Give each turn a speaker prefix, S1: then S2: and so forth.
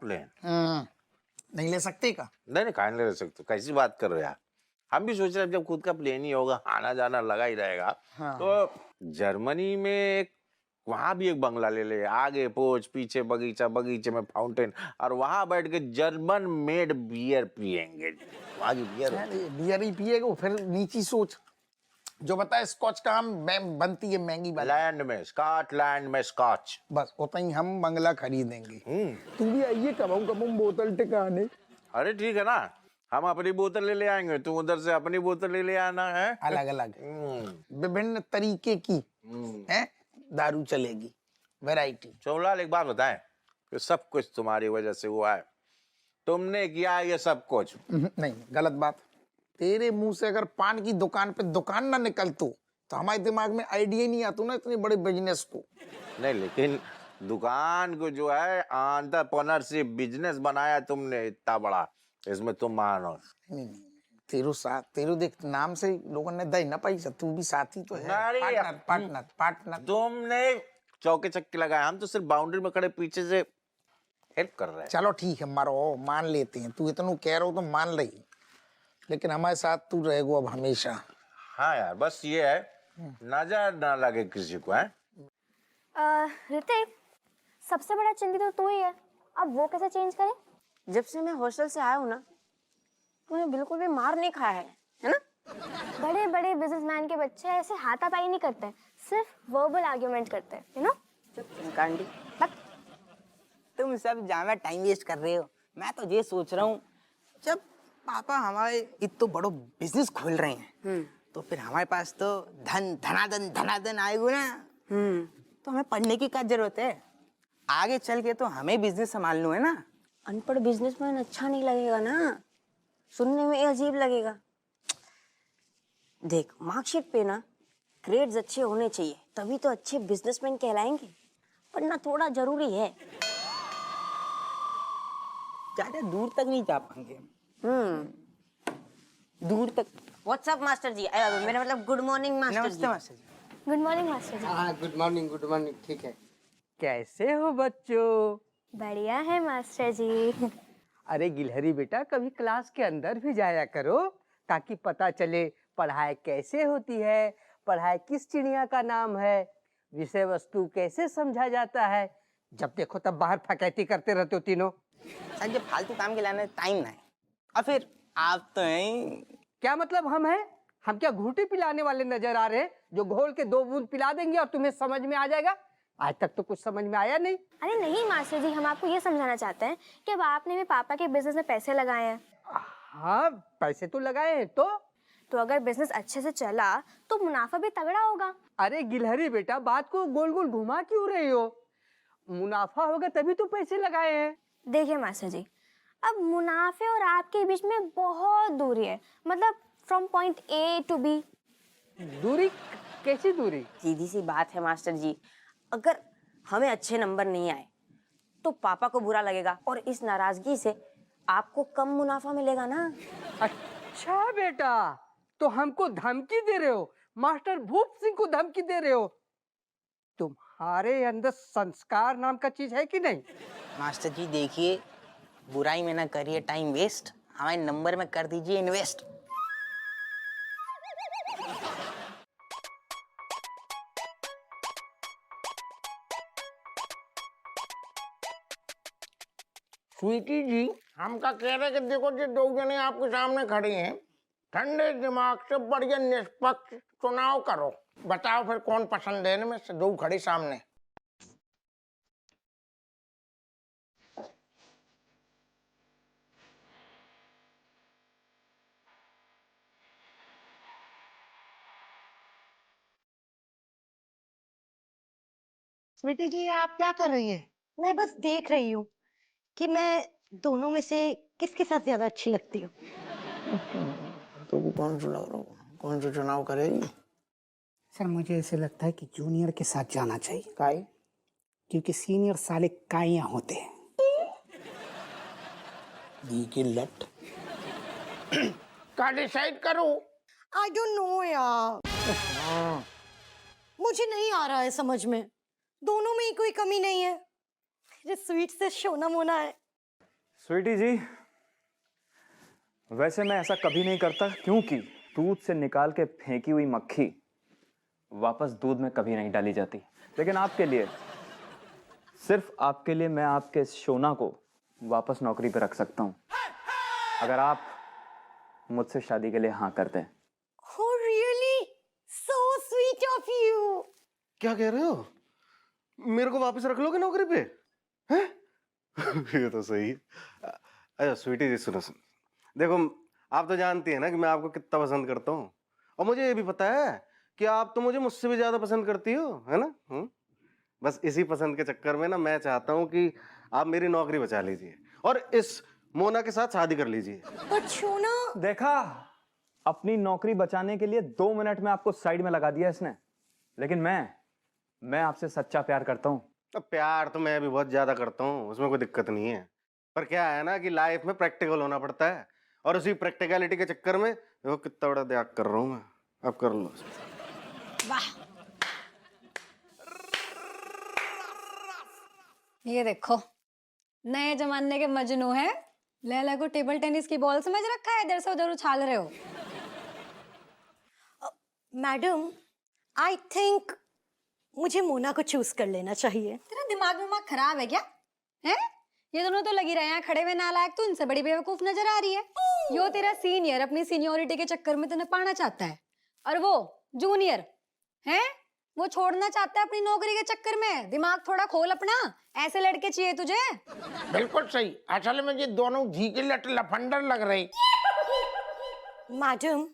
S1: Plane?
S2: नहीं ले सकते का?
S1: नहीं कहाँ नहीं ले सकते, कैसी बात कर रहे हो यार। हम भी सोच रहे हैं जब खुद का प्लेन ही होगा, आना जाना लगा ही रहेगा।
S2: हाँ।
S1: तो जर्मनी में वहां भी एक बंगला ले ले, आगे पोच पीछे बगीचा, बगीचे में फाउंटेन, और वहां बैठ के जर्मन मेड बियर पियेंगे। वहां की बियर
S2: बियर ही पिएगा फिर नीची सोच। जो बताए स्कॉच का हम बनती है महंगी वाली।
S1: लैंड में, स्कॉटलैंड में स्कॉच।
S2: बस उतना ही हम बंगला खरीदेंगे। तू भी आइए कब बोतल टिकाने।
S1: अरे ठीक है ना, हम अपनी बोतल ले आएंगे, तुम उधर से अपनी बोतल ले आना है।
S2: अलग अलग विभिन्न तरीके की है दारू चलेगी, वैरायटी।
S1: चौलाल एक बात बताएं, कि सब कुछ तुम्हारी वजह से हुआ है, तुमने किया ये सब कुछ।
S2: नहीं गलत बात। तेरे मुंह से अगर पान की दुकान पे दुकान ना निकल तो हमारे दिमाग में आइडिया ही नहीं आता ना इतने बड़े बिजनेस को।
S1: नहीं लेकिन दुकान को जो है एंटरप्रेन्योरशिप बिजनेस बनाया तुमने इतना बड़ा, इसमें तुम मानो।
S2: नहीं तेरू देख नाम से लोगों ने दही ना पाई, तू भी साथी तो है। Partner partner partner.
S1: तुमने चौके चक्के लगाए, हम तो सिर्फ बाउंड्री में खड़े पीछे से हेल्प कर रहे हैं।
S2: चलो ठीक है मारो, मान लेते हैं, तू इतना कह रहा हो तो मान रही, लेकिन हमारे साथ तू रहेगो अब हमेशा।
S1: हाँ यार, बस ये है नजर ना लगे किसी को है।
S3: ऋतिक, सबसे बड़ा चिंतित तो तू ही है, अब वो कैसे चेंज करे? जब से मैं हॉस्टल से आया हूँ ना, तूने बिल्कुल भी मार नहीं खाया है ना? बड़े बड़े बिजनेसमैन के बच्चे ऐसे हाथापाई नहीं करते, सिर्फ वर्बल आर्ग्यूमेंट करते हैं, यू नो?
S4: कांडी, तुम सब जामा टाइम वेस्ट कर रहे हो। मैं तो ये सोच रहा हूँ, जब पापा हमारे इतना बड़ो बिजनेस खोल रहे हैं, तो फिर हमारे पास तो धनाधन आएगा ना। तो हमें पढ़ने की क्या जरूरत है, आगे चल के तो हमें बिजनेस संभालना है ना।
S3: अनपढ़ बिजनेसमैन अच्छा नहीं लगेगा ना, सुनने में अजीब लगेगा। देख, मार्कशीट पे ना ग्रेड्स अच्छे होने चाहिए, तभी तो अच्छे बिजनेसमैन कहलाएंगे, पढ़ना थोड़ा जरूरी है।
S4: ज्यादा दूर तक नहीं जा पाएंगे। दूर तक।
S3: व्हाट्सअप मास्टर जी, मेरा मतलब गुड मॉर्निंग मास्टर जी।
S4: नमस्ते मास्टर जी।
S3: गुड मॉर्निंग मास्टर जी।
S5: हाँ गुड मॉर्निंग ठीक है।
S4: कैसे हो बच्चों?
S3: बढ़िया है मास्टर जी।
S4: अरे गिलहरी बेटा, कभी क्लास के अंदर भी जाया करो, ताकि पता चले पढ़ाई कैसे होती है, पढ़ाई किस चिड़िया का नाम है, विषय वस्तु कैसे समझा जाता है। जब देखो तब बाहर फकैती करते रहते हो तीनों। संजय, फालतू काम के लाने टाइम ना है। और फिर आप तो हैं। क्या मतलब हम हैं? हम क्या घूंटी पिलाने वाले नजर आ रहे हैं, जो घोल के 2 बूंद पिला देंगे और तुम्हें समझ में आ जाएगा? आज तक तो कुछ समझ में आया नहीं।
S3: अरे नहीं मास्टर जी, हम आपको ये समझाना चाहते हैं कि अब आपने भी पापा के बिजनेस में पैसे लगाए हैं।
S4: हाँ, पैसे तो लगाए हैं, तो
S3: अगर बिजनेस अच्छे से चला तो मुनाफा भी तगड़ा होगा।
S4: अरे गिलहरी बेटा, बात को गोल गोल घुमा क्यों रही हो? मुनाफा होगा तभी तो पैसे लगाए हैं।
S3: देखिए मास्टर जी, अब मुनाफे और आपके बीच में बहुत दूरी है, मतलब from point A to B.
S4: दूरी? कैसी दूरी?
S3: सीधी सी बात है मास्टर जी, अगर हमें अच्छे नंबर नहीं आए तो पापा को बुरा लगेगा, और इस नाराजगी से आपको कम मुनाफा मिलेगा ना।
S4: अच्छा बेटा, तो हमको धमकी दे रहे हो? मास्टर भूप सिंह को धमकी दे रहे हो? तुम्हारे अंदर संस्कार नाम का चीज है कि नहीं?
S6: मास्टर जी देखिए, बुराई में ना करिए टाइम वेस्ट, हमारे नंबर में कर दीजिए इन्वेस्ट।
S2: स्वीटी जी, हम का कह रहे कि देखो जी 2 जने आपके सामने खड़े हैं, ठंडे दिमाग से बढ़िया निष्पक्ष चुनाव करो, बताओ फिर कौन पसंद है इनमें से 2 खड़े सामने।
S7: स्वीटी जी, आप क्या कर रही हैं? मैं बस देख रही हूँ कि मैं दोनों में से किसके साथ ज्यादा अच्छी लगती हूँ।
S2: तो कौन सा चुनाव करेगी?
S5: सर मुझे ऐसे लगता है कि जूनियर के साथ जाना चाहिए।
S2: काई?
S5: क्योंकि सीनियर साले काइयां होते हैं।
S2: घी की लट। का डिसाइड करो।
S7: आई डोंट नो यार, मुझे नहीं आ रहा है समझ में। दोनों में ही कोई कमी नहीं है, मेरे स्वीट से शोना मोना है,
S8: स्वीटी जी, वैसे मैं ऐसा कभी नहीं करता, क्योंकि दूध से निकाल के फेंकी हुई मक्खी वापस दूध में कभी नहीं डाली जाती। लेकिन आपके लिए, सिर्फ आपके लिए, मैं आपके इस शोना को वापस नौकरी पे रख सकता हूँ, अगर आप मुझसे शादी के लिए हाँ कर दें।
S7: Oh really? So sweet of you.
S9: क्या कह रहे हो? मेरे को वापस रख लोगे नौकरी पे? हैं? ये तो सही है। अच्छा स्वीटी जी, सुनो सुनो, देखो आप तो जानती है ना कि मैं आपको कितना पसंद करता हूँ, और मुझे ये भी पता है कि आप तो मुझे मुझसे भी ज्यादा पसंद करती हो, है ना? बस इसी पसंद के चक्कर में ना मैं चाहता हूँ कि आप मेरी नौकरी बचा लीजिए और इस मोना के साथ शादी कर लीजिए।
S7: But शोना,
S8: देखा, अपनी नौकरी बचाने के लिए 2 मिनट में आपको साइड में लगा दिया इसने। लेकिन मैं आपसे सच्चा प्यार करता हूँ।
S9: तो प्यार तो मैं भी बहुत ज्यादा करता हूँ, उसमें कोई दिक्कत नहीं है, पर क्या है ना कि लाइफ में प्रैक्टिकल होना पड़ता है, और उसी प्रैक्टिकलिटी के चक्कर में देखो कितना बड़ा त्याग कर रहा हूँ मैं। अब कर लो।
S10: वाह, ये देखो नए जमाने के मजनू है, लैला को टेबल टेनिस की बॉल समझ रखा है, इधर से उधर उछाल रहे हो।
S7: मैडम, आई थिंक मुझे मोना को चूज कर लेना चाहिए।
S10: तेरा दिमाग खराब है क्या? हैं? ये दोनों तो लगी रहे हैं खड़े हुए नालायक, तो इनसे बड़ी बेवकूफ नजर आ रही है। यो तेरा सीनियर अपनी सीनियोरिटी के चक्कर में तुम्हें पाना चाहता है, और वो जूनियर है, वो छोड़ना चाहता है अपनी नौकरी के चक्कर में। दिमाग थोड़ा खोल अपना, ऐसे लड़के चाहिए तुझे।
S2: बिल्कुल सही, असल में ये दोनों घी के लट लफंडर लग रहे।
S7: मैडम,